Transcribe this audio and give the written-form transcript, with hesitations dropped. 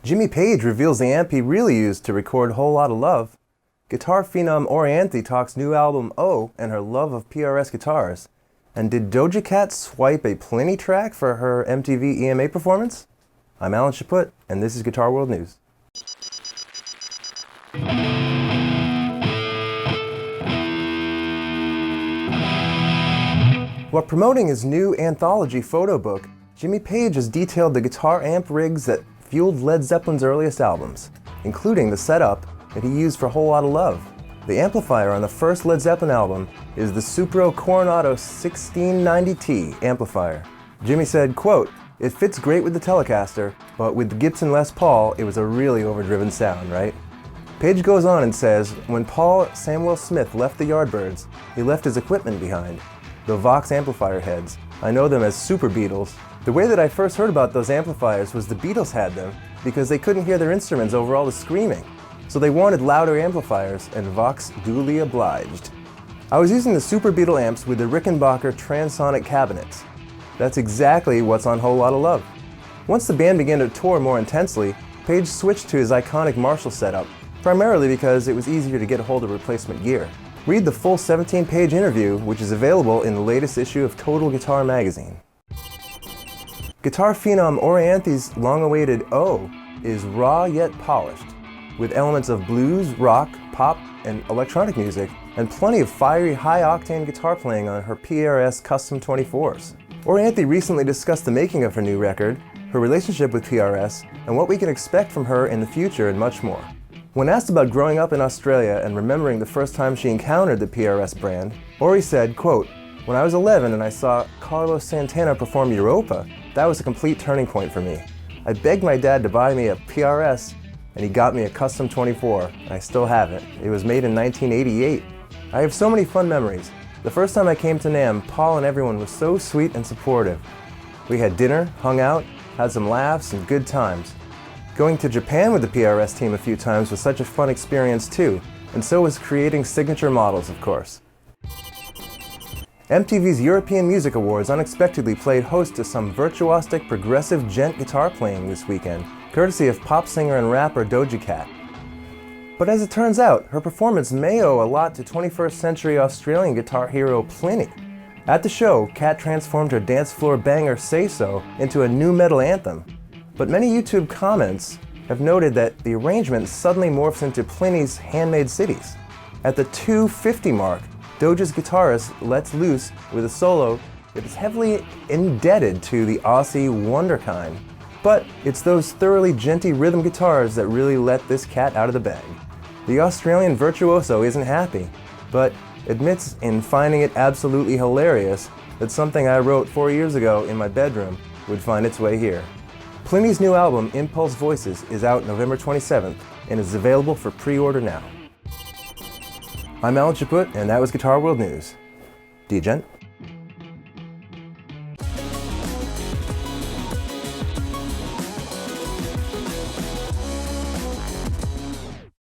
Jimmy Page reveals the amp he really used to record Whole Lotta Love. Guitar phenom Orianthi talks new album O and her love of PRS guitars. And did Doja Cat swipe a Plini track for her MTV EMA performance? I'm Alan Chaput, and this is Guitar World News. While promoting his new anthology photo book, Jimmy Page has detailed the guitar amp rigs that fueled Led Zeppelin's earliest albums, including the setup that he used for Whole Lotta Love. The amplifier on the first Led Zeppelin album is the Supro Coronado 1690T amplifier. Jimmy said, quote, "It fits great with the Telecaster, but with the Gibson Les Paul, it was a really overdriven sound, right?" Page goes on and says, when Paul Samuel Smith left the Yardbirds, he left his equipment behind. The Vox amplifier heads. I know them as Super Beatles. The way that I first heard about those amplifiers was the Beatles had them because they couldn't hear their instruments over all the screaming. So they wanted louder amplifiers, and Vox duly obliged. I was using the Super Beatle amps with the Rickenbacker transonic cabinets. That's exactly what's on Whole Lotta Love. Once the band began to tour more intensely, Page switched to his iconic Marshall setup, primarily because it was easier to get a hold of replacement gear. Read the full 17-page interview, which is available in the latest issue of Total Guitar magazine. Guitar phenom Orianthi's long-awaited O is raw yet polished, with elements of blues, rock, pop, and electronic music, and plenty of fiery, high-octane guitar playing on her PRS Custom 24s. Orianthi recently discussed the making of her new record, her relationship with PRS, and what we can expect from her in the future, and much more. When asked about growing up in Australia and remembering the first time she encountered the PRS brand, Ori said, quote, "When I was 11 and I saw Carlos Santana perform Europa, that was a complete turning point for me. I begged my dad to buy me a PRS, and he got me a Custom 24, and I still have it. It was made in 1988. I have so many fun memories. The first time I came to NAMM, Paul and everyone was so sweet and supportive. We had dinner, hung out, had some laughs, and good times. Going to Japan with the PRS team a few times was such a fun experience too, and so was creating signature models, of course." MTV's European Music Awards unexpectedly played host to some virtuosic progressive gent guitar playing this weekend, courtesy of pop singer and rapper Doja Cat. But as it turns out, her performance may owe a lot to 21st century Australian guitar hero Plini. At the show, Cat transformed her dance floor banger Say So into a nu metal anthem. But many YouTube comments have noted that the arrangement suddenly morphs into Plini's Handmade Cities. At the 2:50 mark, Doja's guitarist lets loose with a solo that is heavily indebted to the Aussie Wonderkind. But it's those thoroughly djenty rhythm guitars that really let this cat out of the bag. The Australian virtuoso isn't happy, but admits in finding it absolutely hilarious that something I wrote 4 years ago in my bedroom would find its way here. Plini's new album, Impulse Voices, is out November 27th and is available for pre-order now. I'm Alan Chaput, and that was Guitar World News. D-Gent.